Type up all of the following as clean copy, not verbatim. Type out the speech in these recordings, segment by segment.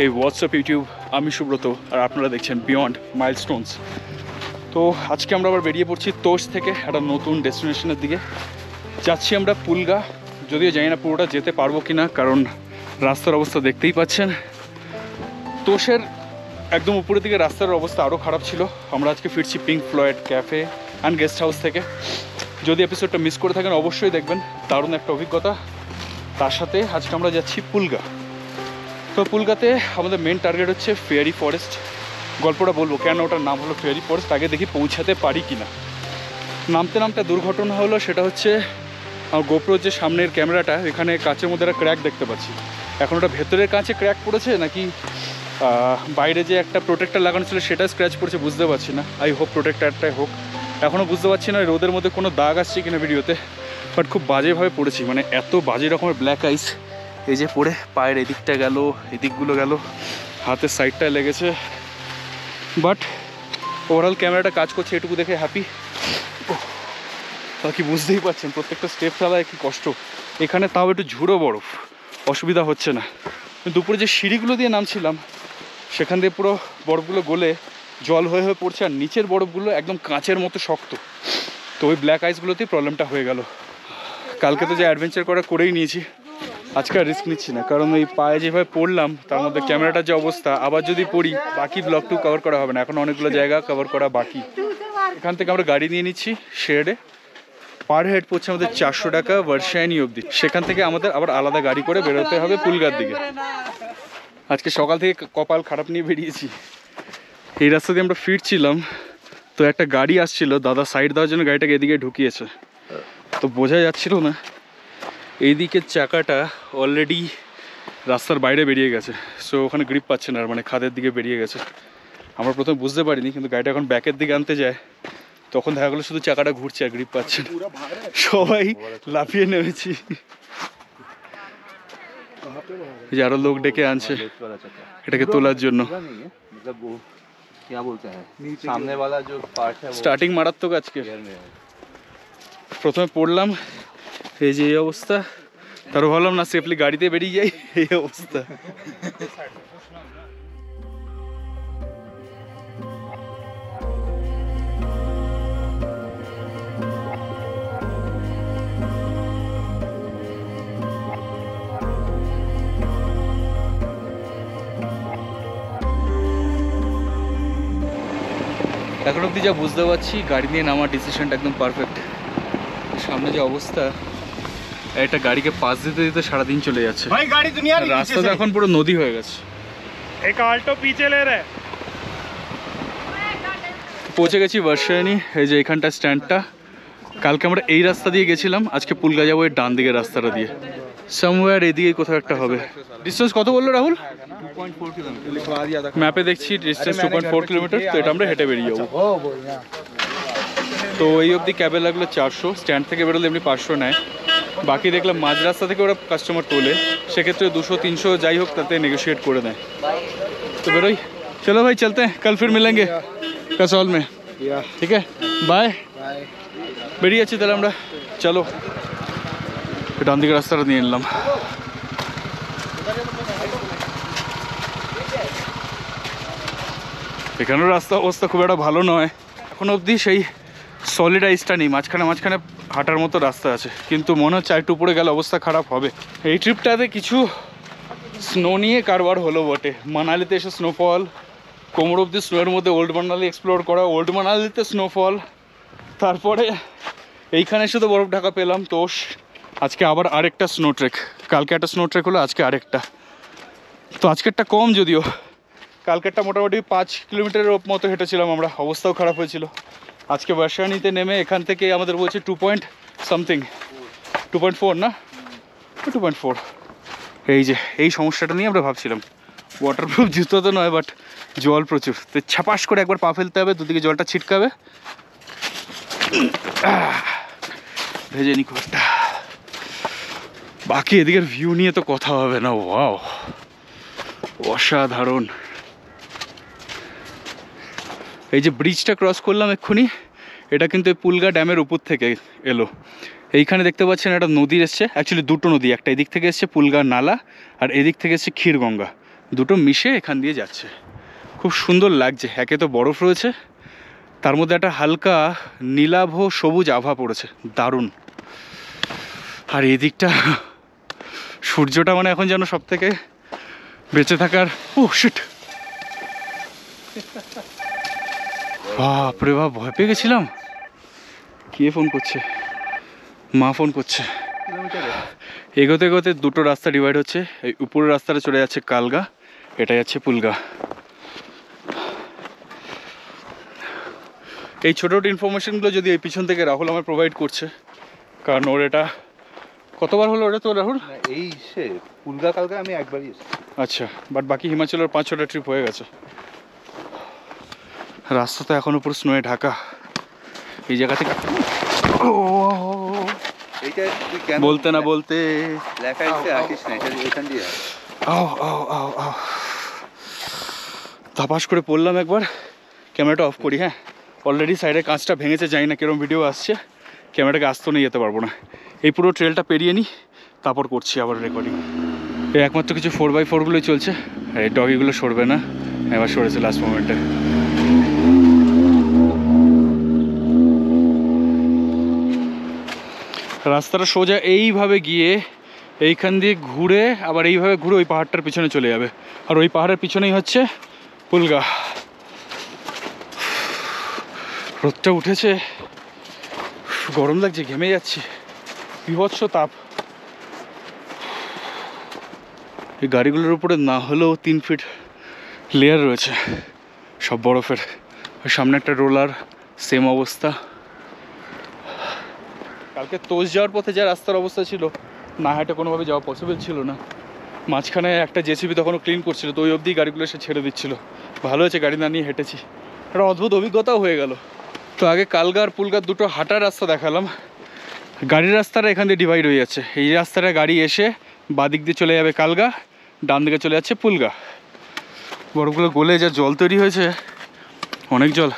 এই WhatsApp YouTube, আমি সুব্রত আর আপনারা দেখছেন বিয়ন্ড মাইলস্টোনস। তো আজকে আমরা আবার বেরিয়ে পড়ছি তোষ থেকে একটা নতুন ডেস্টিনেশনের দিকে। যাচ্ছি আমরা পুলগা, যদিও জানি না পুরোটা যেতে পারবো কি না, কারণ রাস্তার অবস্থা দেখতেই পাচ্ছেন। তোষের একদম উপরের দিকে রাস্তার অবস্থা আরও খারাপ ছিল। আমরা আজকে ফিরছি pink Floyd cafe and guest house থেকে। যদি এপিসোডটা মিস করে থাকেন অবশ্যই দেখবেন, দারুণ একটা অভিজ্ঞতা। তার সাথে আজকে আমরা যাচ্ছি পুলগা। তো পুলগাতে আমাদের মেন টার্গেট হচ্ছে ফেয়ারি ফরেস্ট। গল্পটা বলবো কেন ওটার নাম হলো ফেয়ারি ফরেস্ট, আগে দেখি পৌঁছাতে পারি কি না। নামতে নামতে দুর্ঘটনা হলো, সেটা হচ্ছে আমার গোপ্রোর যে সামনের ক্যামেরাটা, এখানে কাঁচের মধ্যে একটা ক্র্যাক দেখতে পাচ্ছি। এখন ওটা ভেতরের কাঁচে ক্র্যাক পড়েছে নাকি বাইরে যে একটা প্রোটেক্টার লাগানো ছিল সেটা স্ক্র্যাচ পড়েছে বুঝতে পারছি না। আই হোপ প্রোটেক্টারটাই হোক, এখনও বুঝতে পারছি না রোদের মধ্যে কোনো দাগ আসছে কিনা ভিডিওতে। বাট খুব বাজেভাবে পড়েছি, মানে এত বাজে রকমের ব্ল্যাক আইস। এই যে পড়ে পায়ের এদিকটা গেল, এদিকগুলো গেল, হাতের সাইডটায় লেগেছে। বাট ওভারঅল ক্যামেরাটা কাজ করছে, এটুকু দেখে হ্যাপি। বাকি বুঝতেই পারছেন প্রত্যেকটা স্টেপ ফেলায় কি কষ্ট। এখানে তাও একটু ঝুড়ো বরফ, অসুবিধা হচ্ছে না। দুপুরে যে সিঁড়িগুলো দিয়ে নামছিলাম সেখান দিয়ে পুরো বরফগুলো গলে জল হয়ে হয়ে পড়ছে, আর নিচের বরফগুলো একদম কাঁচের মতো শক্ত। তো ওই ব্ল্যাক আইসগুলোতেই প্রবলেমটা হয়ে গেল। কালকে তো যে অ্যাডভেঞ্চার করেই নিয়েছি, আজকে আর রিস্ক নিচ্ছি না, কারণ এই পায়ে যেভাবে পড়লাম তার মধ্যে ক্যামেরাটার যে অবস্থা, আবার যদি পড়ি বাকি ব্লগটু কভার করা হবে না। এখন অনেকগুলো জায়গা কভার করা বাকি। এখান থেকে আমরা গাড়ি নিয়ে নিচ্ছি শেডে। পার হেড পড়ছে আমাদের 400 টাকা ভার্সানি অবধি। সেখান থেকে আমাদের আবার আলাদা গাড়ি করে বেরোতে হবে পুলগার দিকে। আজকে সকাল থেকে কপাল খারাপ নিয়ে বেরিয়েছি। এই রাস্তা দিয়ে আমরা ফিরছিলাম, তো একটা গাড়ি আসছিল, দাদা সাইড দেওয়ার জন্য গাড়িটাকে এদিকে ঢুকিয়েছে। তো বোঝা যাচ্ছিল না, এইদিকের চাকাটা অলরেডি রাস্তার বাইরে বেরিয়ে গেছে। সো ওখানে গ্রিপ পাচ্ছে না, মানে খাদের দিকে বেরিয়ে গেছে। আমরা প্রথমে বুঝতে পারিনি, কিন্তু গাড়িটা এখন ব্যাকের দিকে আনতে যায়, তখন দেখা গেলো শুধু চাকাটা ঘুরছে আর গ্রিপ পাচ্ছে না। সবাই লাফিয়ে নেমেছি। যে আরো লোক ডেকে আনছে এটাকে তোলার জন্য। স্টার্টিং মারাত্মক আজকে। প্রথমে পড়লাম, এই যে এই অবস্থা, তারও ভাবলাম না সেফলি গাড়িতে বেরিয়ে যাই, এই অবস্থা। এখন অব্দি যা বুঝতে পারছি, গাড়ি নিয়ে নামার ডিসিশনটা একদম পারফেক্ট। সামনে যে অবস্থা, একটা গাড়িকে পাস দিতে দিতে সারাদিন চলে যাচ্ছে। রাস্তাটা এখন পুরো নদী হয়ে গেছে। পৌঁছে গেছি ভার্সানি। এই যে এখানটা স্ট্যান্ডটা। কালকে আমরা এই রাস্তা দিয়ে গেছিলাম, আজকে পুলগা যাবো এই ডান দিকের রাস্তাটা দিয়ে। সামওয়্যার এদিকে কোথাও একটা হবে। ডিস্টেন্স কত বললো রাহুল? 2.4 কিলোমিটার ম্যাপে দেখছি, ডিস্টেন্স 2.4 কিলোমিটার। তো এটা আমরা হেঁটে বেরিয়ে যাবো। তো এই অবধি ক্যাবে লাগলো 400, স্ট্যান্ড থেকে বেরোলে এমনি 500 নেয়। বাকি দেখলাম মাঝ রাস্তা থেকে ওরা কাস্টমার তোলে, সেক্ষেত্রে 200-300 যাই হোক তাতে নেগোशिएट করে দেয়। তো বেরোই, চলো ভাই চলতে हैं, कल फिर मिलेंगे कसौल में, ठीक है, बाय। বেরিয়ে যাচ্ছি তাহলে আমরা, চলো। ডান দিকে রাস্তাটা নিয়ে নিলাম। এখানেও রাস্তা অবস্থা খুব একটা ভালো নয় এখন অবধি, সেই সলিড আইসটা নেই, মাঝখানে হাঁটার মতো রাস্তা আছে, কিন্তু মনে হচ্ছে একটু উপরে গেলে অবস্থা খারাপ হবে। এই ট্রিপটাতে কিছু স্নো নিয়ে কারবার হলো বটে। মানালিতে এসে স্নোফল, কোমর অবধি স্নোয়ের মধ্যে ওল্ড মানালি এক্সপ্লোর করা, ওল্ড মানালিতে স্নোফল, তারপরে এইখানে শুধু বরফ ঢাকা পেলাম তোষ। আজকে আবার আরেকটা স্নো ট্রেক, কালকে একটা স্নো ট্রেক হলো, আজকে আরেকটা। তো আজকেরটা কম যদিও, কালকেরটা মোটামুটি 5 কিলোমিটারের মতো হেঁটেছিলাম আমরা, অবস্থাও খারাপ হয়েছিল। আজকে ভার্সানিতে নেমে এখান থেকে আমাদের বলছে 2.4 না, 2.4। এই যে এই সমস্যাটা নিয়ে আমরা ভাবছিলাম। ওয়াটারপ্রুফ জুতো তো নয়, বাট জল প্রচুর, তো ছাপাস করে একবার পা ফেলতে হবে, দুদিকে জলটা ছিটকাবে, ভেজে নি খুব একটা। বাকি এদিকের ভিউ নিয়ে তো কথা হবে না, ওয়াও অসাধারণ। এই যে ব্রিজটা ক্রস করলাম এক্ষুনি, এটা কিন্তু এই পুলগা ড্যামের উপর থেকে এলো। এইখানে দেখতে পাচ্ছেন একটা নদী এসছে, অ্যাকচুয়ালি দুটো নদী, একটা এদিক থেকে এসছে পুলগা নালা, আর এদিক থেকে এসছে ক্ষীরগঙ্গা। দুটো মিশে এখান দিয়ে যাচ্ছে। খুব সুন্দর লাগছে। একে তো বরফ রয়েছে, তার মধ্যে একটা হালকা নীলাভ সবুজ আভা পড়েছে, দারুণ। আর এদিকটা সূর্যটা মানে এখন যেন সব থেকে বেঁচে থাকার। ও শিট, বাপরে বাপ, ভয় পেয়ে গেছিলাম। কে ফোন করছে? মা ফোন করছে। এগোতে এগোতে দুটো রাস্তা ডিভাইড হচ্ছে। এই উপরের রাস্তাটা চলে যাচ্ছে কালগা, এটা যাচ্ছে পুলগা। এই ছোটো ছোটো ইনফরমেশনগুলো যদি এই পিছন থেকে রাহুল আমার প্রোভাইড করছে, কারণ ওর এটা কতবার হলো ওটা তো রাহুল? এই সে পুলগা কালগা আমি একবারই এসেছি। আচ্ছা, বাট বাকি হিমাচলের 5-6টা ট্রিপ হয়ে গেছে। রাস্তা তো এখনো পুরো স্নোয়ে ঢাকা। এই জায়গা থেকে এইটা তুই কেন বলতে না বলতে লেখা আছে আসিস না, এটা এখান দিয়ে ধাপাস করে পড়লাম একবার। ক্যামেরাটা অফ করি। হ্যাঁ, অলরেডি সাইডের কাঁচটা ভেঙেছে, জানি না কিরকম ভিডিও আসছে। ক্যামেরাটাকে আসতেও নিয়ে যেতে পারবো না। এই পুরো ট্রেলটা পেরিয়ে নিই, তারপর করছি আবার রেকর্ডিং। এই একমাত্র কিছু 4x4গুলোই চলছে, আর এই ডগিগুলো সরবে না। এবার সরেছে লাস্ট মোমেন্টে। রাস্তাটা সোজা এইভাবে গিয়ে এইখান দিয়ে ঘুরে আবার এইভাবে ঘুরে ওই পাহাড়টার পিছনে চলে যাবে, আর ওই পাহাড়ের পিছনেই হচ্ছে পুলগা। রোদটা উঠেছে, গরম লাগছে, ঘেমে যাচ্ছি, বিভৎস তাপ। এই গাড়িগুলোর উপরে না হলেও 3 ফিট লেয়ার রয়েছে সব বরফের। সামনে একটা রোলার, সেম অবস্থা। কালকে তোষ যাওয়ার পথে যা রাস্তার অবস্থা ছিল, না হেঁটে কোনোভাবে যাওয়া পসিবল ছিল না। মাঝখানে একটা জেসিবি তখনও ক্লিন করছিল, তো ওই অবধি গাড়িগুলো এসে ছেড়ে দিচ্ছিল। ভালো হয়েছে গাড়ি না নিয়ে হেঁটেছি, একটা অদ্ভুত অভিজ্ঞতাও হয়ে গেল। তো আগে কালগার পুলগার দুটো হাঁটার রাস্তা দেখালাম। গাড়ির রাস্তাটা এখান দিয়ে ডিভাইড হয়ে যাচ্ছে। এই রাস্তাটা গাড়ি এসে বাদিক দিয়ে চলে যাবে কালগা, ডান দিকে চলে যাচ্ছে পুলগা। বরফগুলো গলে যা জল তৈরি হয়েছে, অনেক জল,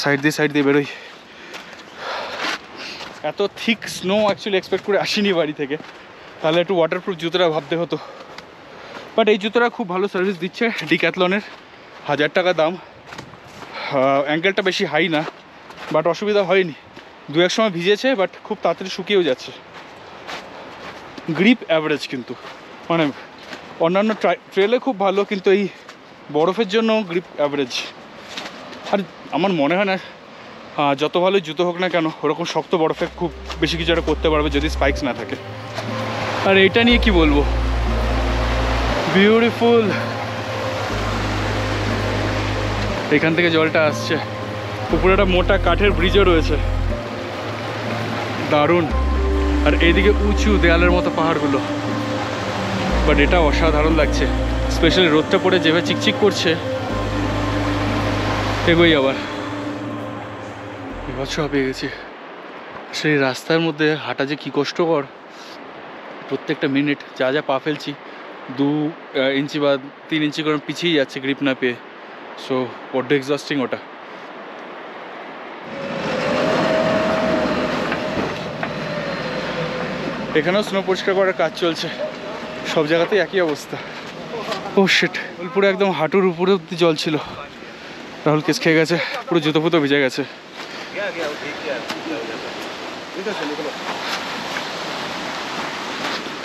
সাইড দিয়ে বেরোই। এত থিক স্নো অ্যাকচুয়ালি এক্সপেক্ট করে আসিনি বাড়ি থেকে, তাহলে একটু ওয়াটারপ্রুফ জুতোটা ভাবতে হতো। বাট এই জুতোটা খুব ভালো সার্ভিস দিচ্ছে, ডিক্যাথলনের, 1000 টাকা দাম। অ্যাঙ্কেলটা বেশি হাই না, বাট অসুবিধা হয়নি। 2-1 সময় ভিজেছে, বাট খুব তাড়াতাড়ি শুকিয়েও যাচ্ছে। গ্রিপ অ্যাভারেজ কিন্তু, মানে অন্যান্য ট্রেলে খুব ভালো, কিন্তু এই বরফের জন্য গ্রিপ অ্যাভারেজ। আর আমার মনে হয় না যত ভালো জুতো হোক না কেন, ওরকম শক্ত বরফে খুব বেশি কিছু একটা করতে পারবে যদি স্পাইকস না থাকে। আর এইটা নিয়ে কি বলবো, বিউটিফুল। এখান থেকে জলটা আসছে, উপরে একটা মোটা কাঠের ব্রিজও রয়েছে, দারুণ। আর এইদিকে উঁচু দেয়ালের মতো পাহাড়গুলো, বাট এটা অসাধারণ লাগছে। স্পেশালি রোদটা পড়ে যেভাবে চিকচিক করছে। এগোই আবার, বিভৎস পেয়ে গেছি। সেই রাস্তার মধ্যে হাঁটা যে কী কষ্টকর, প্রত্যেকটা মিনিট যা যা পা ফেলছি 2 ইঞ্চি বা 3 ইঞ্চি করে পিছিয়ে যাচ্ছে গ্রিপ না পেয়ে। সো বড্ড এক্সস্টিং ওটা। এখানেও স্নো পরিষ্কার করার কাজ চলছে, সব জায়গাতেই একই অবস্থা। ও শিট, পুরো একদম হাঁটুর উপরে অব্দি জল ছিল। রাহুল কেস খেয়ে গেছে, পুরো জুতো ফুতো ভিজে গেছে।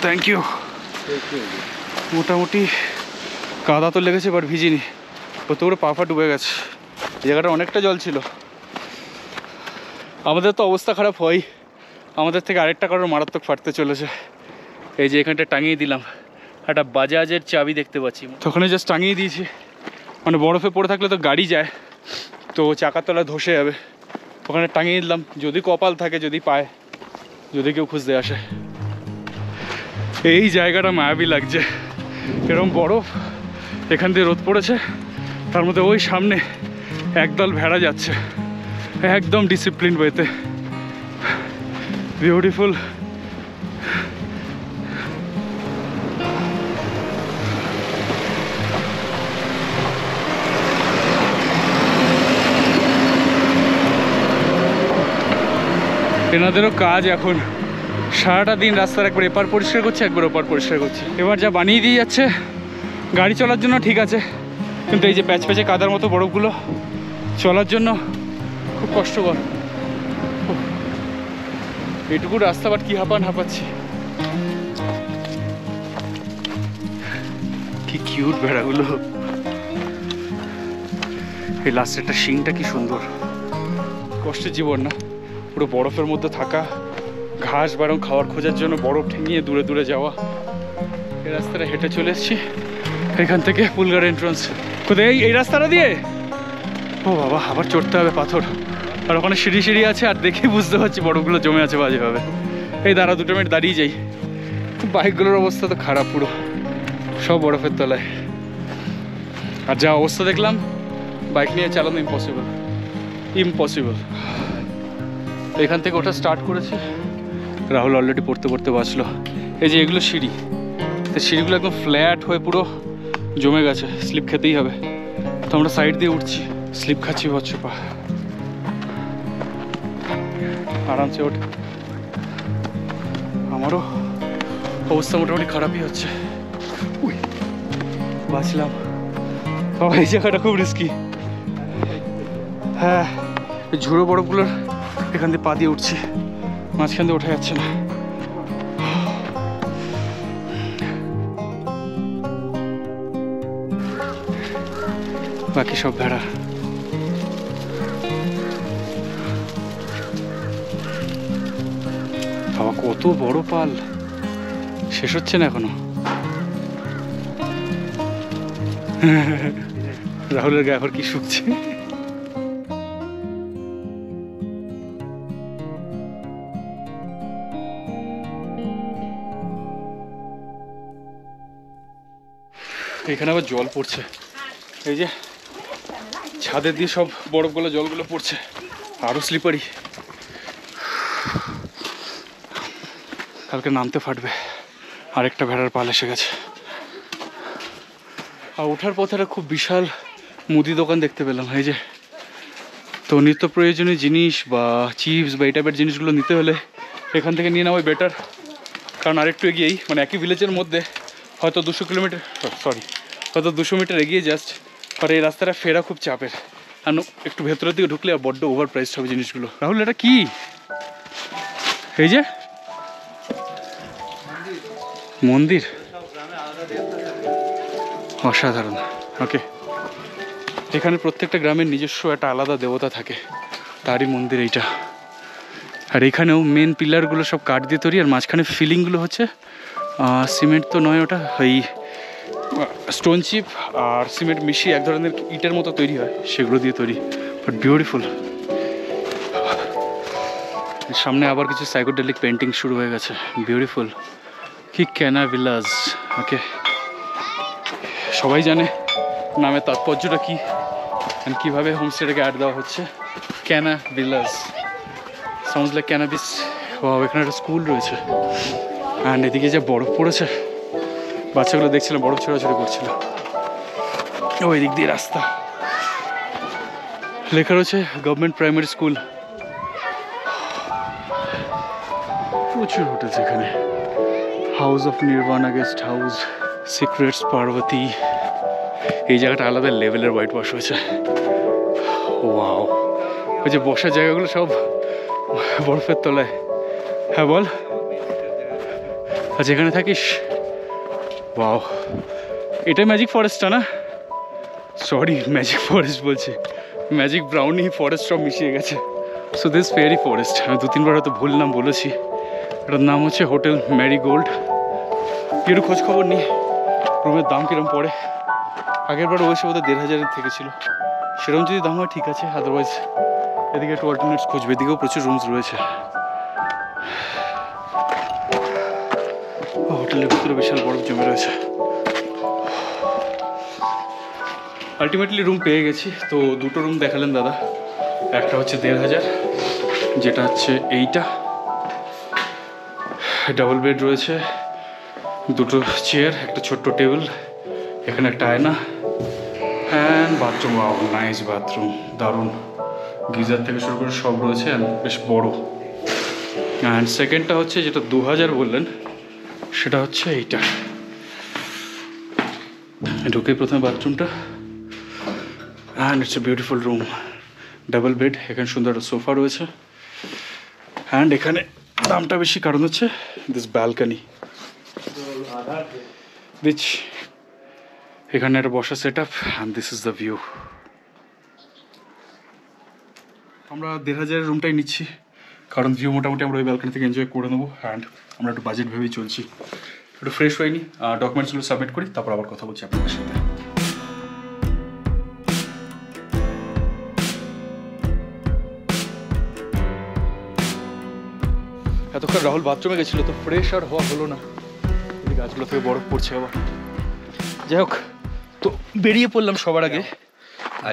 Thank you. মোটামুটি কাদা তো লেগেছে, বাট ভিজিনি। ওতে করে পা ফা ডুবে গেছে। এই জায়গাটা অনেকটা জল ছিল। আমাদের তো অবস্থা খারাপ হয়, আমাদের থেকে আরেকটা কারোর মারাত্মক ফাটতে চলেছে। এই যে এখানটা টাঙিয়ে দিলাম, একটা বাজাজের চাবি দেখতে পাচ্ছি, তখন জাস্ট টাঙিয়ে দিয়েছি। মানে বরফে পড়ে থাকলে তো গাড়ি যায়, তো চাকার তলায় ধসে যাবে। ওখানে টাঙিয়ে দিলাম, যদি কপাল থাকে, যদি পায়, যদি কেউ খুঁজতে আসে। এই জায়গাটা মায়াবী লাগছে, এরকম বরফ, এখান দিয়ে রোদ পড়েছে, তার মধ্যে ওই সামনে একদল ভেড়া যাচ্ছে একদম ডিসিপ্লিন ওয়েতে। বিউটিফুল। এনাদেরও কাজ এখন, সারাটা দিন রাস্তার একবার এপার পরিষ্কার করছে, একবার ওপার পরিষ্কার করছে। এবার যা বানিয়ে দিয়ে যাচ্ছে গাড়ি চলার জন্য ঠিক আছে, কিন্তু এই যে প্যাচ প্যাচে কাদার মতো বরফগুলো চলার জন্য খুব কষ্টকর। এইটুকু রাস্তা বাট কি হাঁপাচ্ছি। কি কিউট ভেড়াগুলো। এই লাস্টের একটা শিংটা কি সুন্দর। কষ্টের জীবন না, পুরো বরফের মধ্যে থাকা, ঘাস বারং খাওয়ার খোঁজার জন্য বরফ ঠেঙিয়ে দূরে দূরে যাওয়া। এই রাস্তাটা হেঁটে চলে এসেছি, এখান থেকে পুলগার এন্ট্রান্স। কোথায়? এই রাস্তাটা দিয়ে? ও বাবা, আবার চড়তে হবে পাথর, আর ওখানে সিঁড়ি সিঁড়ি আছে, আর দেখে বুঝতে পারছি বরফগুলো জমে আছে বাজেভাবে। এই দাঁড়া, 2 মিনিট দাঁড়িয়ে যাই। বাইকগুলোর অবস্থা তো খারাপ, পুরো সব বরফের তলায়। আর যা অবস্থা দেখলাম, বাইক নিয়ে চালানো ইম্পসিবল। এখান থেকে ওটা স্টার্ট করেছে, রাহুল অলরেডি পড়তে পড়তে বাঁচলো। এই যে এগুলো সিঁড়ি, তো সিঁড়িগুলো একদম ফ্ল্যাট হয়ে পুরো জমে গেছে, স্লিপ খেতেই হবে। তো আমরা সাইড দিয়ে উঠছি, স্লিপ খাচ্ছি হচ্ছে পা, আরামসে ওঠ। আমারও অবস্থা মোটামুটি খারাপই হচ্ছে। বাঁচলাম বাবা, এই জায়গাটা খুব রিস্কি। হ্যাঁ, ঝুড়ো বরফগুলোর এখান দিয়ে পা দিয়ে উঠছি, মাঝখান দিয়ে ওঠা যাচ্ছে না। বাকি সব ভেড়া। বাবা, কত বড় পাল, শেষ হচ্ছে না এখনো। রাহুলের গায়ে আবার কি শুকছে। এখানে আবার জল পড়ছে, এই যে ছাদের দিয়ে সব বরফগুলো জলগুলো পড়ছে, আরো স্লিপারি। কালকে নামতে ফাটবে। আরেকটা ভেড়ার পাল এসে গেছে। আর ওঠার পথে একটা খুব বিশাল মুদি দোকান দেখতে পেলাম। এই যে, তো নিত্য প্রয়োজনীয় জিনিস বা চিপস বা এই টাইপের জিনিসগুলো নিতে হলে এখান থেকে নিয়ে নেওয়াই বেটার। কারণ আরেকটু এগিয়েই, মানে একই ভিলেজের মধ্যে হয়তো 200 মিটার এগিয়ে জাস্ট, আর এই রাস্তাটা ফেরা খুব চাপের। আর একটু ভেতরের দিকে ঢুকলে বড্ড ওভার প্রাইসড হবে জিনিসগুলো। রাহুল, এটা কি? এই যে মন্দির, অসাধারণ। ওকে, এখানে প্রত্যেকটা গ্রামের নিজস্ব একটা আলাদা দেবতা থাকে, তারই মন্দির এইটা। আর এখানেও মেন পিলারগুলো সব কাঠ দিয়ে তৈরি, আর মাঝখানে ফিলিংগুলো হচ্ছে সিমেন্ট তো নয়, ওটা ওই স্টোন চিপ আর সিমেন্ট মিশিয়ে এক ধরনের ইটের মতো তৈরি হয়, সেগুলো দিয়ে তৈরি, বাট বিউটিফুল। সামনে আবার কিছু সাইকোডেলিক পেন্টিং শুরু হয়ে গেছে, বিউটিফুল। কি ক্যানা ভিলাজ। ওকে, সবাই জানে নামের তাৎপর্যটা কি, কীভাবে হোমস্টেটাকে অ্যাড দেওয়া হচ্ছে। ক্যানা ভিলাজ সাউন্ডস লাইক ক্যানাবিস। ও, এখানে একটা স্কুল রয়েছে, অ্যান্ড এদিকে যে বরফ পড়েছে, বাচ্চাগুলো দেখছিলাম বরফ ছোড়াছড়ি করছিল। ওই দিক দিয়ে রাস্তা, লেখা রয়েছে গভর্নমেন্ট প্রাইমারি স্কুল। প্রচুর হোটেল এখানে, house of Nirvana guest house, secrets Parvati. এই জায়গাটা আলাদা লেভেলের হোয়াইট ওয়াশ হয়েছে। ওয়াও, ওই যে বসার জায়গাগুলো সব বরফের তলায়। হ্যাঁ বল, আচ্ছা এখানে থাকিস? ওয়াও, এটা ম্যাজিক ফরেস্টটা না? সরি, ম্যাজিক ফরেস্ট বলছি, ম্যাজিক ব্রাউনি ফরেস্ট সব মিশিয়ে গেছে। সো দিস ফেয়ারি ফরেস্ট, আমি 2-3 বার হয়তো ভুল নাম বলেছি। এটার নাম হচ্ছে হোটেল ম্যারিগোল্ড। একটু খোঁজ খবর নিই রুমের দাম কিরম পড়ে। আগের বার ওইসব ওদের 1,500 থেকে ছিল, সেরকম যদি দাম হয় ঠিক আছে, আদারওয়াইজ এদিকে একটু অল্টারনেটস খুঁজবে। এদিকেও প্রচুর রুমস রয়েছে। হোটেলের ভিতরে বিশাল বরফ জমে রয়েছে। আলটিমেটলি রুম পেয়ে গেছি। তো 2টো রুম দেখালেন দাদা, একটা হচ্ছে 1,500, যেটা হচ্ছে এইটা, ডাবল বেড রয়েছে, 2টো চেয়ার, একটা ছোট্ট টেবিল, এখানে একটা আয়না, and bathroom. Wow, nice bathroom, দারুণ। গিজার থেকে শুরু করে সব রয়েছে, অ্যান্ড বেশ বড়। অ্যান্ড সেকেন্ডটা হচ্ছে যেটা 2,000 বললেন, সেটা হচ্ছে এইটা। ঢুকে প্রথমে বাথরুমটা, and it's a beautiful room, double bed, এখানে সুন্দর সোফা রয়েছে, অ্যান্ড এখানে দামটা বেশি কারণ হচ্ছে দিস ব্যালকানি, বিচ এখানে একটা বসা set up, and this is the view. আমরা 1500 রুমটাই নিচ্ছি কারণ ভিউ মোটামুটি আমরা ওই ব্যালকানি থেকে এনজয় করে নেবো, অ্যান্ড আমরা একটু বাজেট ভেবেই চলছি। একটু ফ্রেশ হয়নি, ডকুমেন্টসগুলো সাবমিট করি, তারপর আবার কথা বলছি আপনাদের সাথে। এতক্ষণ রাহুল বাথরুমে গেছিলো তো ফ্রেশ আর হওয়া হলো না, এই গাছগুলো থেকে বরফ পড়ছে আবার। যাই হোক, তো বেরিয়ে পড়লাম সবার আগে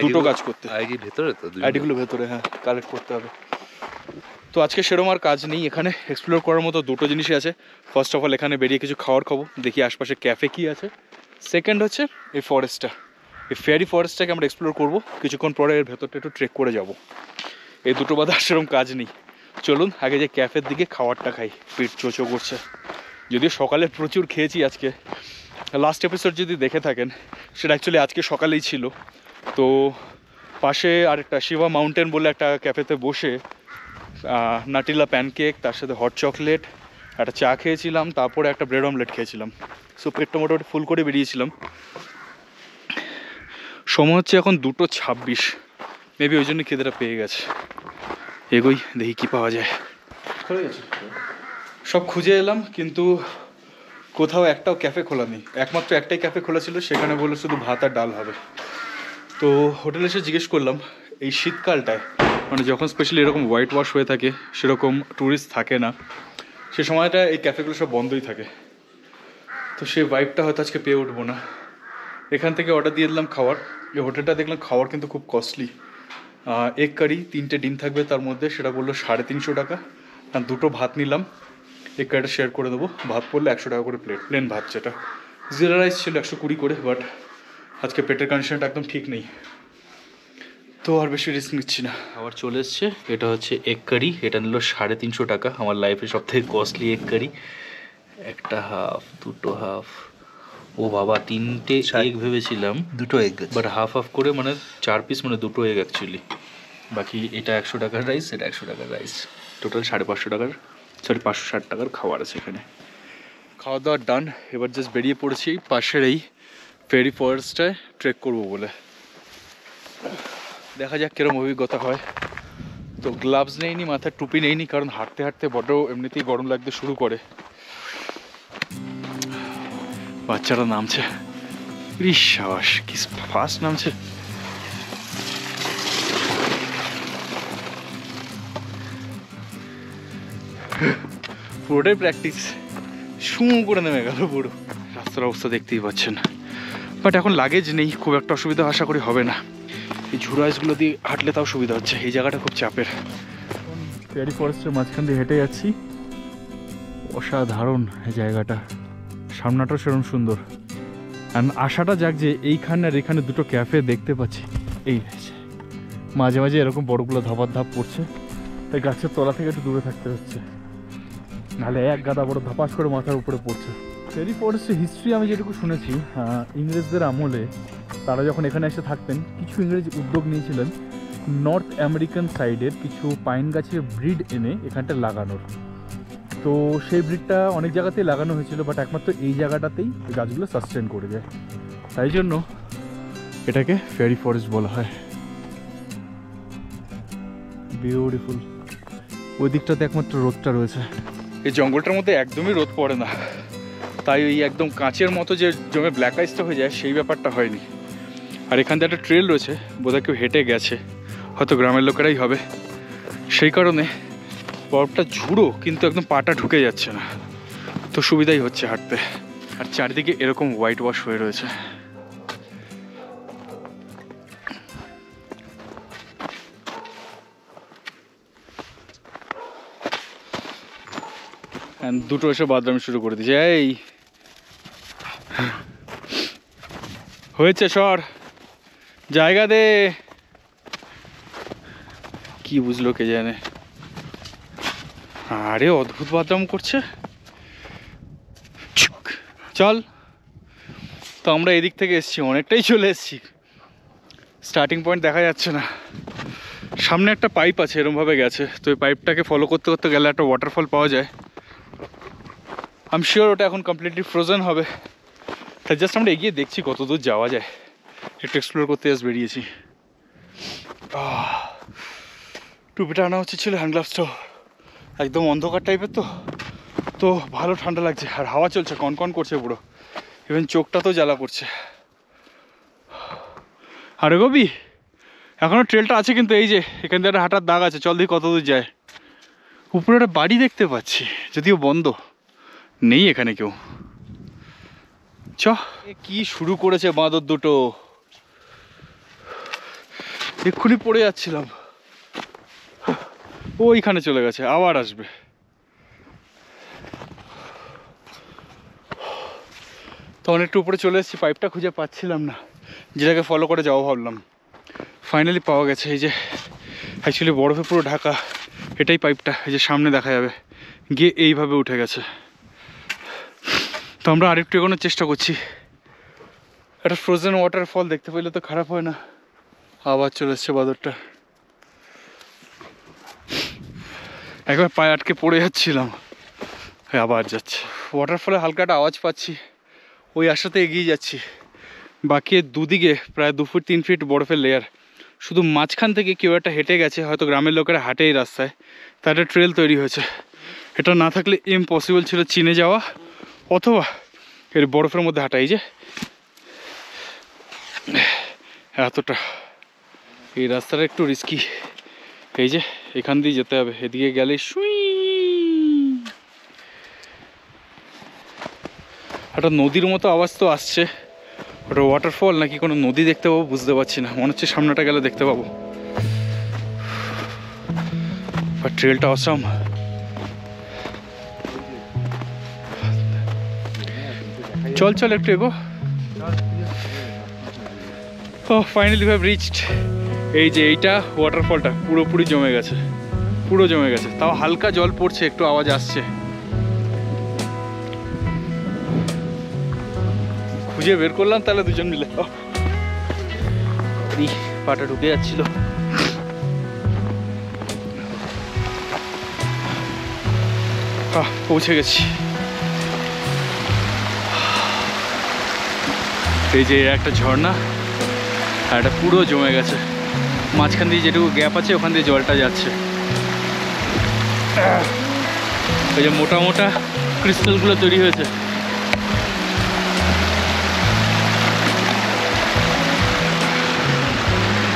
দুটো কাজ করতে। আইডি ভেতরে তো, আইডিগুলো ভেতরে, হ্যাঁ কালেক্ট করতে হবে। তো আজকে সেরকম আর কাজ নেই, এখানে এক্সপ্লোর করার মতো দুটো জিনিসই আছে। ফার্স্ট অফ অল এখানে বেরিয়ে কিছু খাওয়ার খাবো, দেখি আশপাশে ক্যাফে কী আছে। সেকেন্ড হচ্ছে এই ফরেস্টটা, এই ফেয়ারি ফরেস্টটাকে আমরা এক্সপ্লোর করবো, কিছুক্ষণ পরে এর ভেতরটা একটু ট্রেক করে যাব। এই দুটো বাদে আর সেরকম কাজ নেই। চলুন আগে যে ক্যাফের দিকে খাবারটা খাই, পেট চোচো করছে। যদিও সকালে প্রচুর খেয়েছি আজকে, লাস্ট এপিসোড যদি দেখে থাকেন সেটা অ্যাকচুয়ালি আজকে সকালেই ছিল। তো পাশে আরেকটা শিবা মাউন্টেন বলে একটা ক্যাফেতে বসে নাটিলা প্যানকেক, তার সাথে হট চকলেট, একটা চা খেয়েছিলাম, তারপরে একটা ব্রেড অমলেট খেয়েছিলাম। সো পেটটা মোটামুটি ফুল করে বেরিয়েছিলাম। সময় হচ্ছে এখন 2:26, মেবি ওই জন্য খেতেটা পেয়ে গেছে। এগোই, দেখি কী পাওয়া যায়। সব খুঁজে এলাম কিন্তু কোথাও একটাও ক্যাফে খোলা নেই, একমাত্র একটাই ক্যাফে খোলা ছিল, সেখানে বললো শুধু ভাত আর ডাল হবে। তো হোটেলে এসে জিজ্ঞেস করলাম, এই শীতকালটায় মানে যখন স্পেশালি এরকম হোয়াইট ওয়াশ হয়ে থাকে, সেরকম ট্যুরিস্ট থাকে না, সে সময়টা এই ক্যাফেগুলো সব বন্ধই থাকে। তো সেই ভাইবটা হয়তো আজকে পেয়ে উঠবো না। এখান থেকে অর্ডার দিয়ে দিলাম খাওয়ার। এই হোটেলটা দেখলাম খাওয়ার কিন্তু খুব কস্টলি। এগ কারি, 3টে ডিম থাকবে তার মধ্যে, সেটা বললো 350 টাকা। আর 2টো ভাত নিলাম, এগ কারিটা শেয়ার করে দেবো। ভাত পড়লে 100 টাকা করে প্লেট, প্লেন ভাত যেটা। জিরা রাইস ছিল 120 করে, বাট আজকে পেটের কন্ডিশনটা একদম ঠিক নেই, তো আর বেশি রিস্ক নিচ্ছি না। আবার চলে এসছে, এটা হচ্ছে এগ কারি, এটা নিল 350 টাকা। আমার লাইফে সব থেকে কস্টলি এগ কারি। একটা হাফ, 2টো হাফ, ও বাবা 3টে এগ ভেবেছিলাম, 2টো এগ, বাট হাফ হাফ করে মানে 4 পিস, মানে 2টো এগ অ্যাকচুয়ালি। বাকি এটা 100 টাকার রাইস, এটা 100 টাকার রাইস, টোটাল 550 টাকার, সরি 560 টাকার খাবার আছে এখানে। খাওয়া দাওয়া ডান, এবার জাস্ট বেরিয়ে পড়েছি পাশের এই ফেরি ফরেস্টটায় ট্রেক করবো বলে। দেখা যাক কিরম অভিজ্ঞতা হয়। তো গ্লাভস নেইনি, মাথায় টুপি নেইনি, কারণ হাঁটতে হাঁটতে বড্ড এমনিতেই গরম লাগতে শুরু করে। বাচ্চারা নামছে, সাবাস কি ফাস্ট নামছে। পুরোটাই প্র্যাকটিস, শু করে নেমে গেল পুরো। রাস্তার অবস্থা দেখতেই পাচ্ছেন, বাট এখন লাগেজ নেই, খুব একটা অসুবিধা আশা করি হবে না। এই ঝুড়ো আইসগুলো দিয়ে হাঁটলে তাও সুবিধা হচ্ছে। এই জায়গাটা খুব চাপের। ফেয়ারি ফরেস্টের মাঝখান দিয়ে হেঁটে যাচ্ছি, অসাধারণ এই জায়গাটা, সামনাটাও সেরকম সুন্দর। আর আশাটা যাক যে এইখানে আর এখানে দুটো ক্যাফে দেখতে পাচ্ছি, এই মাঝে মাঝে এরকম বড়গুলো ধাপার ধাপ পড়ছে, তাই গাছের তলা থেকে একটু দূরে থাকতে হচ্ছে, নাহলে এক গাদা বড় ধাপাস করে মাথার উপরে পড়ছে। ফেরি ফরেস্টের হিস্ট্রি আমি যেটুকু শুনেছি, ইংরেজদের আমলে তারা যখন এখানে এসে থাকতেন, কিছু ইংরেজ উদ্যোগ নিয়েছিলেন নর্থ আমেরিকান সাইডের কিছু পাইন গাছের ব্রিড এনে এখানটা লাগানোর। তো সেই ব্রিডটা অনেক জায়গাতেই লাগানো হয়েছিল, বাট একমাত্র এই জায়গাটাতেই এই গাছগুলো সাস্টেন করে যায়, তাই জন্য এটাকে ফেয়ারি ফরেস্ট বলা হয়। বিউটিফুল। ওই দিকটাতে একমাত্র রোদটা রয়েছে, এই জঙ্গলটার মধ্যে একদমই রোদ পড়ে না, তাই ওই একদম কাঁচের মতো যে জমে ব্ল্যাক আইসটা হয়ে যায় সেই ব্যাপারটা হয়নি। আর এখান থেকে একটা ট্রেল রয়েছে, বোধহয় কেউ হেঁটে গেছে, হয়তো গ্রামের লোকেরাই হবে, সেই কারণে বরফটা ঝুড়ো কিন্তু একদম পাটা ঢুকে যাচ্ছে না, তো সুবিধাই হচ্ছে হাঁটতে। আর চারিদিকে এরকম হোয়াইট ওয়াশ হয়ে রয়েছে। দুটো এসে বাথরুম শুরু করে দিয়েছে। এই হয়েছে সর, জায়গা দে। কি বুঝলো কে জানে। আরে অদ্ভুত বাথরুম করছে, চল। তো আমরা এদিক থেকে এসেছি, অনেকটাই চলে এসেছি, স্টার্টিং পয়েন্ট দেখা যাচ্ছে না। সামনে একটা পাইপ আছে এরমভাবে গেছে, তো এই পাইপটাকে ফলো করতে করতে গেলে একটা ওয়াটারফল পাওয়া যায়। আই এম শিওর ওটা এখন কমপ্লিটলি ফ্রোজেন হবে, তাই জাস্ট আমরা এগিয়ে দেখছি কত দূর যাওয়া যায়, একটু এক্সপ্লোর করতে জাস্ট বেরিয়েছি। টুপিটা আনা উচিত ছিল, হ্যান্ড গ্লাভসটাও। একদম অন্ধকার টাইপের তো ভালো ঠান্ডা লাগছে, আর হাওয়া চলছে, কনকন করছে পুরো, ইভেন চোখটা তো জ্বালা করছে। আরে গবি, এখনও ট্রেলটা আছে কিন্তু, এই যে এখান থেকে একটা হাঁটার দাগ আছে, চল দেখি কত দূর যায়। উপরে একটা বাড়ি দেখতে পাচ্ছি, যদিও বন্ধ, নেই এখানে কেউ। চ, কি শুরু করেছে বাঁদর দুটো, এক্ষুনি পড়ে যাচ্ছিলাম, ওইখানে চলে গেছে, আবার আসবে। তো অনেকটা উপরে চলে এসেছি, পাইপটা খুঁজে পাচ্ছিলাম না, যেটাকে ফলো করে যাওয়া ভাবলাম, ফাইনালি পাওয়া গেছে। এই যে অ্যাকচুয়ালি বরফে পুরো ঢাকা, এটাই পাইপটা, এই যে সামনে দেখা যাবে, গিয়ে এইভাবে উঠে গেছে। তো আমরা আরেকটু এগোনোর চেষ্টা করছি, একটা ফ্রোজেন ওয়াটারফল দেখতে পেলে তো খারাপ হয় না। আবার চলে এসছে বাদরটা, একবার পায়ে আটকে পড়ে যাচ্ছিলাম, আবার যাচ্ছে। ওয়াটারফলে হালকা একটা আওয়াজ পাচ্ছি, ওই আশাতে এগিয়ে যাচ্ছি। বাকি দুদিকে প্রায় 2 ফুট 3 ফিট বরফের লেয়ার, শুধু মাঝখান থেকে কেউ একটা হেঁটে গেছে, হয়তো গ্রামের লোকেরা হাঁটে এই রাস্তায়, তার একটা ট্রেল তৈরি হয়েছে। এটা না থাকলে ইম্পসিবল ছিল চীনে যাওয়া অথবা এর বরফের মধ্যে হাঁটা। এই যে এতটা, এই রাস্তাটা একটু রিস্কি, এই যে এখান দিয়ে যেতে হবে, এদিকে গেলে সুই একটা নদীর মতো আওয়াজ তো আসছে, ওটা ওয়াটারফল নাকি কোনো নদী দেখতে পাবো বুঝতে পারছি না, মনে হচ্ছে সামনেটা গেলে দেখতে পাবো। বাট ট্রেলটা অসাম। চল চল একটু এগো। ও ফাইনালি উই হ্যাভ রিচড। এই যে এইটা ওয়াটারফলটা পুরোপুরি জমে গেছে, পুরো জমে গেছে, তাও হালকা জল পড়ছে, একটু আওয়াজ আসছে। খুঁজে বের করলাম তাহলে দুজন মিলে, পাটা ঢুকে যাচ্ছিল। পৌঁছে গেছি। এই যে একটা ঝর্ণা, আর এটা পুরো জমে গেছে, মাঝখান দিয়ে যেটুকু গ্যাপ আছে ওখান দিয়ে জলটা যাচ্ছে। এই যে মোটা মোটা ক্রিস্টালগুলো তৈরি হয়েছে।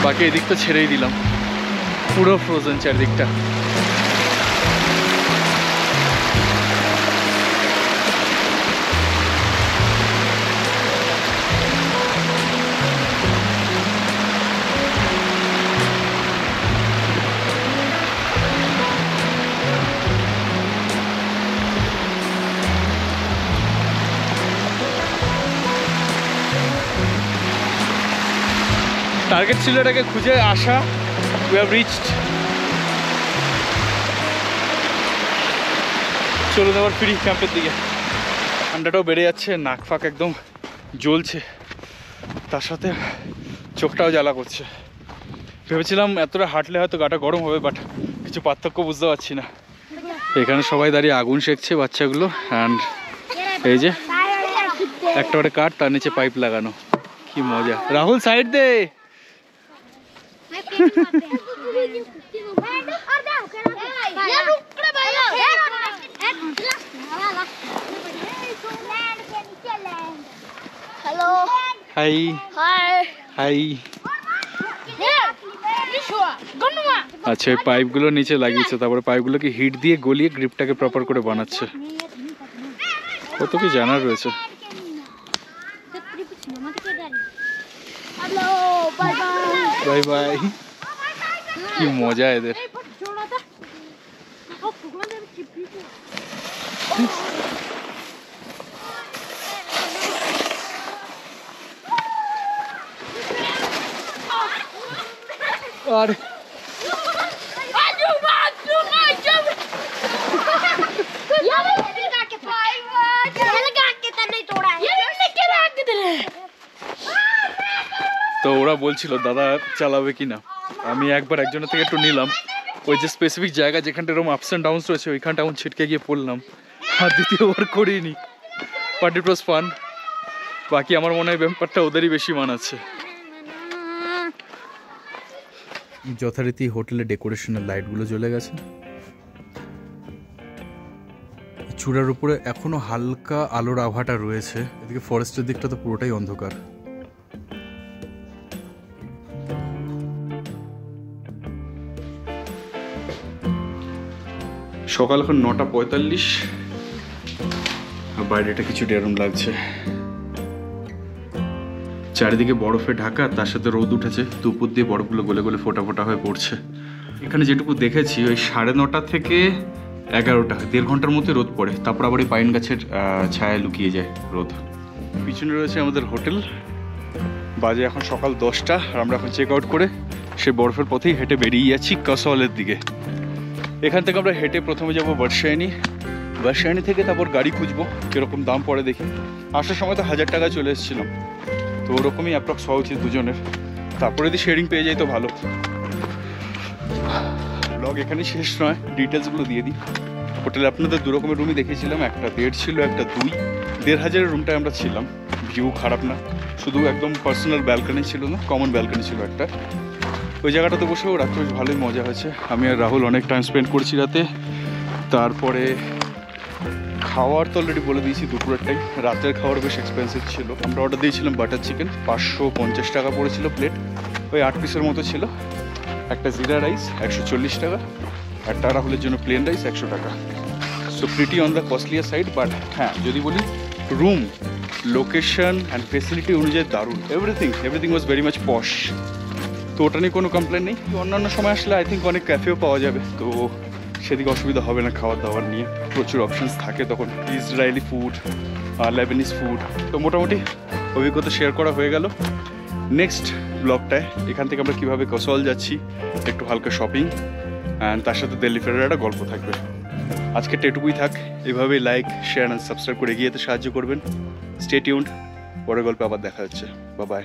বাকি এদিক তো ছেড়েই দিলাম, পুরো ফ্রোজেন চারদিকটা। টার্গেট ছিল এটাকে খুঁজে আসা, উই হ্যাভ রিচড। চলুন আবার ফিরি ক্যাম্পের দিকে। ঠান্ডাটাও বেড়ে যাচ্ছে, নাক ফাঁক একদম জ্বলছে, তার সাথে চোখটাও জ্বালা করছে। ভেবেছিলাম এতটা হাঁটলে হয়তো গাটা গরম হবে, বাট কিছু পার্থক্য বুঝতে পারছি না। এখানে সবাই দাঁড়িয়ে আগুন সেঁকছে বাচ্চাগুলো, অ্যান্ড এই যে একটা করে কাঠ, তার নিচে পাইপ লাগানো, কি মজা। রাহুল সাইড দে। Hello. Hi Hi. হাই। আচ্ছা, এই পাইপগুলো নিচে লাগিয়েছে, তারপরে পাইপগুলোকে হিট দিয়ে গলিয়ে গ্রিপটাকে প্রপার করে বানাচ্ছে। কত কি জানার রয়েছে। Hello. Bye bye. Bye bye. কি মজা এদের। আর ये लगा के तन्ने तोड़ा है। ये लगा के तन्ने তো ওরা বলছিল দাদা চালাবে কি না। আমি একবার একজনের থেকে একটু নিলাম, ওই যে স্পেসিফিক জায়গা যেখানটা এরকম আপস অ্যান্ড ডাউনস রয়েছে ওইখানটা আমি ছিটকে গিয়ে পড়লাম, আর দ্বিতীয়বার করিনি। But it was fun. বাকি আমার মনে হয় ব্যাপারটা ওদেরই বেশি মানাচ্ছে। যথারীতি হোটেলে ডেকোরেশনের লাইটগুলো জ্বলে গেছে। চূড়ার উপরে এখনো হালকা আলোর আভাটা রয়েছে, এদিকে ফরেস্টের দিকটা তো পুরোটাই অন্ধকার। সকাল এখন 9:45, বাইরেটা কিছু ডেরুম লাগছে। চারিদিকে বরফে ঢাকা, তার সাথে রোদ উঠেছে, দুপুর দিয়ে বরফগুলো গলে গলে ফোটা ফোটা হয়ে পড়ছে। এখানে যেটুকু দেখেছি ওই 9:30 থেকে 11টা, 1.5 ঘন্টার মধ্যে রোদ পড়ে, তারপর আবার এই পাইন গাছের ছায়ায় লুকিয়ে যায় রোদ। পিছনে রয়েছে আমাদের হোটেল। বাজে এখন সকাল 10টা, আর আমরা এখন চেক আউট করে সে বরফের পথেই হেঁটে বেরিয়ে যাচ্ছি কাসওয়ালের দিকে। এখান থেকে আমরা হেঁটে প্রথমে যাবো বাদশাহিনী থেকে তারপর গাড়ি খুঁজবো, কীরকম দাম পড়ে দেখি। আসার সময় তো 1000 টাকা চলে এসেছিলাম, তো ওরকমই অ্যাপ্রক্স হওয়া উচিত দুজনের। তারপরে যদি শেয়ারিং পেয়ে যাই তো ভালো। ব্লগ এখানে শেষ নয়, ডিটেলসগুলো দিয়ে দিই। হোটেলে আপনাদের 2 রকমের রুমই দেখিয়েছিলাম, একটা 1.5 ছিল, একটা 2। 1500 রুমটায় আমরা ছিলাম। ভিউ খারাপ না, শুধু একদম পার্সোনাল ব্যালকনি ছিল না, কমন ব্যালকনি ছিল একটা। ওই জায়গাটাতে বসেও রাত্রে বেশ ভালোই মজা হয়েছে। আমি আর রাহুল অনেক টাইম স্পেন্ড করছি রাতে। তারপরে খাওয়ার তো অলরেডি বলে দিয়েছি দুপুরেরটাই। রাতের খাওয়ার বেশ এক্সপেন্সিভ ছিল। আমরা অর্ডার দিয়েছিলাম বাটার চিকেন, 550 টাকা পড়েছিল প্লেট, ওই 8 পিসের মতো ছিল। একটা জিরা রাইস 140 টাকা, একটা রাহুলের জন্য প্লেন রাইস 100 টাকা। So pretty on the costlier side, but হ্যাঁ যদি বলি রুম, লোকেশন অ্যান্ড ফেসিলিটি অনুযায়ী দারুণ। এভরিথিং ওয়াজ ভেরি মাচ পশ। তো ওটা নিয়ে কোনো কমপ্লেন নেই। অন্যান্য সময় আসলে আই থিঙ্ক অনেক ক্যাফেও পাওয়া যাবে, তো সেদিকে অসুবিধা হবে না। খাওয়ার দাওয়ার নিয়ে প্রচুর অপশানস থাকে তখন, ইসরায়েলি ফুড, লেবানিজ ফুড। তো মোটামুটি অভিজ্ঞতা শেয়ার করা হয়ে গেল। নেক্সট ব্লগটায় এখান থেকে আমরা কীভাবে কাসওয়াল যাচ্ছি, একটু হালকা শপিং অ্যান্ড তার সাথে দিল্লি ফেরার একটা গল্প থাকবে। আজকে এটুকুই থাক। এভাবেই লাইক, শেয়ার অ্যান্ড সাবস্ক্রাইব করে এগিয়ে যেতে সাহায্য করবেন। স্টে টিউনড, পরের গল্পে আবার দেখা হচ্ছে। Bye bye.